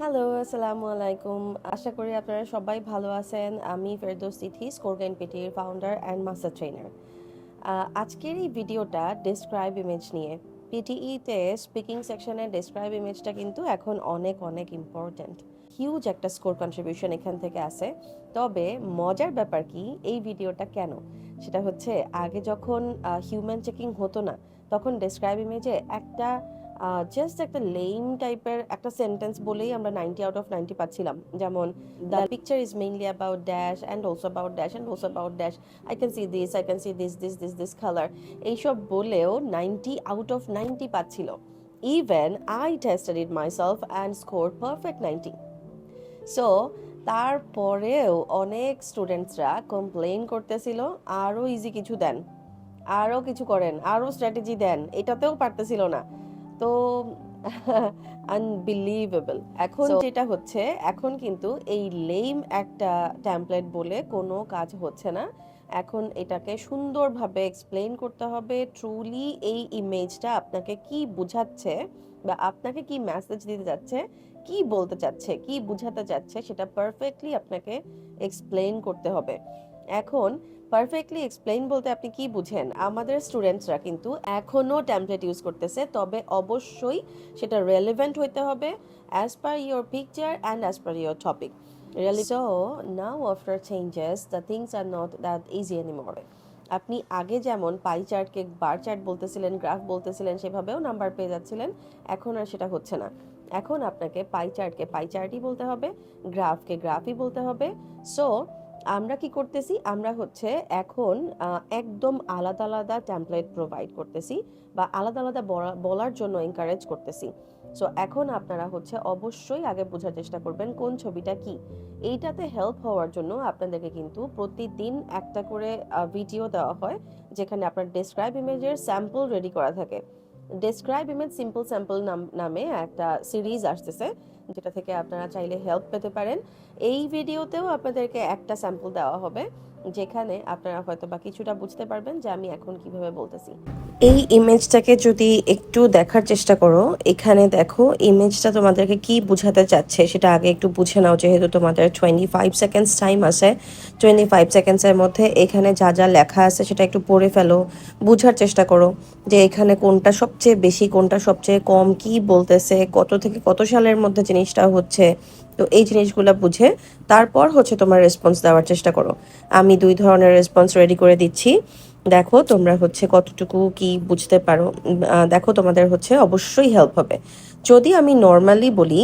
Hello, আসসালামু আলাইকুম। আশা করি আপনারা সবাই ভালো আছেন। আমি ফেরদৌস তিথি, স্কোর পিটির ফাউন্ডার অ্যান্ড মাস্টার ট্রেনার। আজকের এই ভিডিওটা ডেসক্রাইব ইমেজ নিয়ে। পিটিইতে স্পিকিং সেকশনে ডেসক্রাইব ইমেজটা কিন্তু এখন অনেক অনেক ইম্পর্ট্যান্ট। হিউজ একটা স্কোর কন্ট্রিবিউশন এখান থেকে আসে। তবে মজার ব্যাপার কি, এই ভিডিওটা কেন? সেটা হচ্ছে আগে যখন হিউম্যান চেকিং হতো না, তখন ডেসক্রাইব ইমেজে জাস্ট একটা লেম টাইপের একটা সেন্টেন্স বলেই আমরা 90 আউট অফ 90 পাচ্ছিলাম। যেমন the picture is mainly about dash and also about dash and also about dash, I can see this, I can see this colour, এইসব বলেও 90 আউট অফ 90 পাচ্ছিল। Even I tested it myself and score perfect 90। So তারপরেও অনেক স্টুডেন্টসরা complain করতেছিল, আরও easy কিছু দেন, আরও কিছু করেন, আরও স্ট্র্যাটেজি দেন, এটাতেও পারতেছিল না। তো আনবিলিভেবল। এখন যেটা হচ্ছে, এখন কিন্তু এই লেম একটা ট্যাম্পলেট বলে কোনো কাজ হচ্ছে না। এখন এটাকে সুন্দরভাবে এক্সপ্লেইন করতে হবে, ট্রুলি এই ইমেজটা আপনাকে কি বোঝাচ্ছে বা আপনাকে কি মেসেজ দিতে যাচ্ছে, কি বলতে চাচ্ছে, কি বুঝাতে চাচ্ছে, সেটা পারফেক্টলি আপনাকে এক্সপ্লেইন করতে হবে। এখন পারফেক্টলি এক্সপ্লেইন বলতে আপনি কি বুঝেন? আমাদের স্টুডেন্টসরা কিন্তু এখনও টেমপ্লেট ইউজ করতেছে, তবে অবশ্যই সেটা রেলেভেন্ট হইতে হবে as per your picture and as per your topic. Really so now after changes the things are not that easy anymore. আপনি আগে যেমন পাই চার্টকে বার চার্ট বলতেছিলেন, গ্রাফ বলতেছিলেন, সেভাবেও নাম্বার পেয়ে যাচ্ছিলেন। এখন আর সেটা হচ্ছে না। এখন আপনাকে পাই চার্টকে পাই চার্টই বলতে হবে, গ্রাফকে গ্রাফই বলতে হবে। সো আমরা কি করতেছি, আমরা হচ্ছে এখন একদম আলাদা আলাদা টেমপ্লেট প্রোভাইড করতেছি বা আলাদা আলাদা বলার জন্য এনকারেজ করতেছি। সো এখন আপনারা হচ্ছে অবশ্যই আগে বোঝার চেষ্টা করবেন কোন ছবিটা কি। এইটাতে হেল্প হওয়ার জন্য আপনাদেরকে কিন্তু প্রতিদিন একটা করে ভিডিও দেওয়া হয়, যেখানে আপনার ডেসক্রাইব ইমেজের স্যাম্পল রেডি করা থাকে। ডেসক্রাইব ইমেজ সিম্পল স্যাম্পল নামে একটা সিরিজ আসতেছে, যেটা থেকে আপনারা চাইলে হেল্প পেতে পারেন। এই ভিডিওতেও আপনাদেরকে একটা স্যাম্পল দেওয়া হবে, যেখানে আপনারা হয়তো বা কিছুটা বুঝতে পারবেন যে আমি এখন কিভাবে বলতেছি। এই ইমেজটাকে যদি একটু দেখার চেষ্টা করো, এখানে দেখো ইমেজটা তোমাদেরকে কি বোঝাতে চাচ্ছে সেটা আগে একটু বুঝে নাও, যেহেতু তোমাদের 25 সেকেন্ডস টাইম আছে। 25 সেকেন্ডসের মধ্যে এখানে যা যা লেখা আছে সেটা একটু পড়ে ফেলো, বুঝার চেষ্টা করো যে এখানে কোনটা সবচেয়ে বেশি, কোনটা সবচেয়ে কম, কি বলতেছে, কত থেকে কত সালের মধ্যে জিনিসটা হচ্ছে। তো এই জিনিসগুলো বুঝে তারপর হচ্ছে তোমার রেসপন্স দেওয়ার চেষ্টা করো। আমি 2 ধরনের রেসপন্স রেডি করে দিচ্ছি, দেখো তোমরা হচ্ছে কতটুকু কি বুঝতে পারো। দেখো তোমাদের হচ্ছে অবশ্যই হেল্প হবে। যদি আমি নর্মালি বলি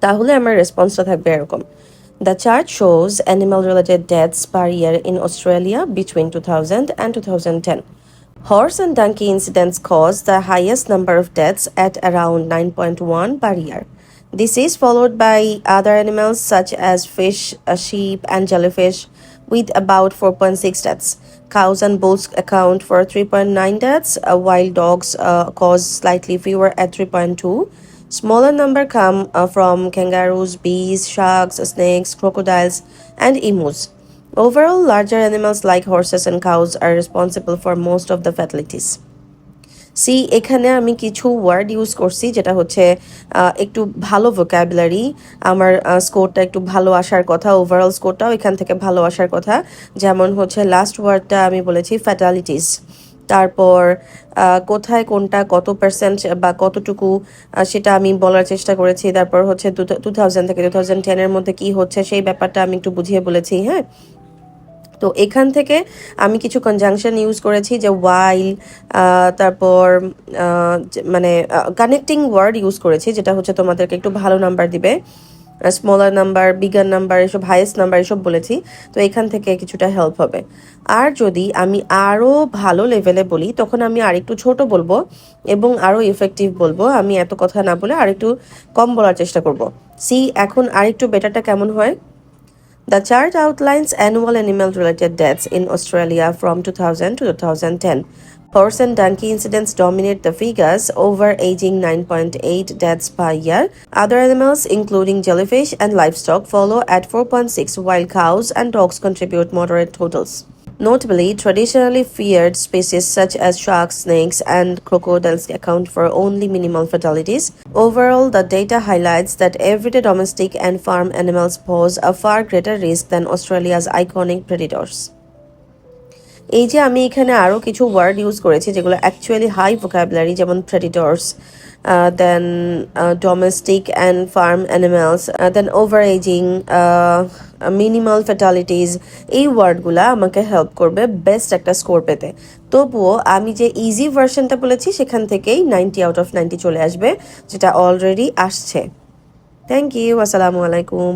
তাহলে আমার রেসপন্সটা থাকবে এরকম: The chart shows animal-related deaths per year in Australia between 2000 and 2010. Horse and donkey incidents caused the highest number of deaths at around 9.1 per year. This is followed by other animals such as fish, sheep, and jellyfish, with about 4.6 deaths. Cows and bulls account for 3.9 deaths, while dogs cause slightly fewer at 3.2. Smaller number come from kangaroos, bees, sharks, snakes, crocodiles, and emus. Overall, larger animals like horses and cows are responsible for most of the fatalities. See, এখানে আমি কিছু word use করছি যেটা হচ্ছে একটু ভালো vocabulary. আমার স্কোরটা একটু ভালো আসার কথা, ওভারঅল স্কোরটাও এখান থেকে ভালো আসার কথা। যেমন হচ্ছে লাস্ট ওয়ার্ডটা আমি বলেছি ফ্যাটালিটিস। তারপর কোথায় কোনটা কত পার্সেন্ট বা কতটুকু সেটা আমি বলার চেষ্টা করেছি। তারপর হচ্ছে 2000 থেকে 2010-এর মধ্যে কি হচ্ছে সেই ব্যাপারটা আমি একটু বুঝিয়ে বলেছি। হ্যাঁ, তো এখান থেকে আমি কিছু কনজাংশন ইউজ করেছি, যে ওয়াইল, তারপর মানে কানেক্টিং ওয়ার্ড ইউজ করেছি, যেটা হচ্ছে তোমাদেরকে একটু ভালো নাম্বার দিবে। স্মলার নাম্বার, বিগার নাম্বার, এসব হাইয়েস্ট নাম্বার এসব বলেছি। তো এখান থেকে কিছুটা হেল্প হবে। আর যদি আমি আরও ভালো লেভেলে বলি, তখন আমি আরেকটু ছোট বলবো এবং আরও ইফেক্টিভ বলবো। আমি এত কথা না বলে আরেকটু কম বলার চেষ্টা করব। সি, এখন আরেকটু বেটারটা কেমন হয়? The chart outlines annual animal-related deaths in Australia from 2000 to 2010. Horse and donkey incidents dominate the figures, overaging 9.8 deaths per year. Other animals, including jellyfish and livestock, follow at 4.6, while cows and dogs contribute moderate totals. Notably, traditionally feared species such as sharks, snakes, and crocodiles account for only minimal fatalities. Overall, the data highlights that everyday domestic and farm animals pose a far greater risk than Australia's iconic predators. এই যে আমি এখানে আরও কিছু word use করেছি যেগুলো actually high vocabulary, যেমন predators, then domestic and farm animals, then over aging, minimal fatalities, এই ওয়ার্ডগুলো আমাকে হেল্প করবে বেস্ট একটা স্কোর পেতে। তবুও আমি যে ইজি ভার্সনটা বলেছি সেখান থেকেই 90 out of 90 চলে আসবে, যেটা অলরেডি আসছে। থ্যাংক ইউ, আসসালামু আলাইকুম।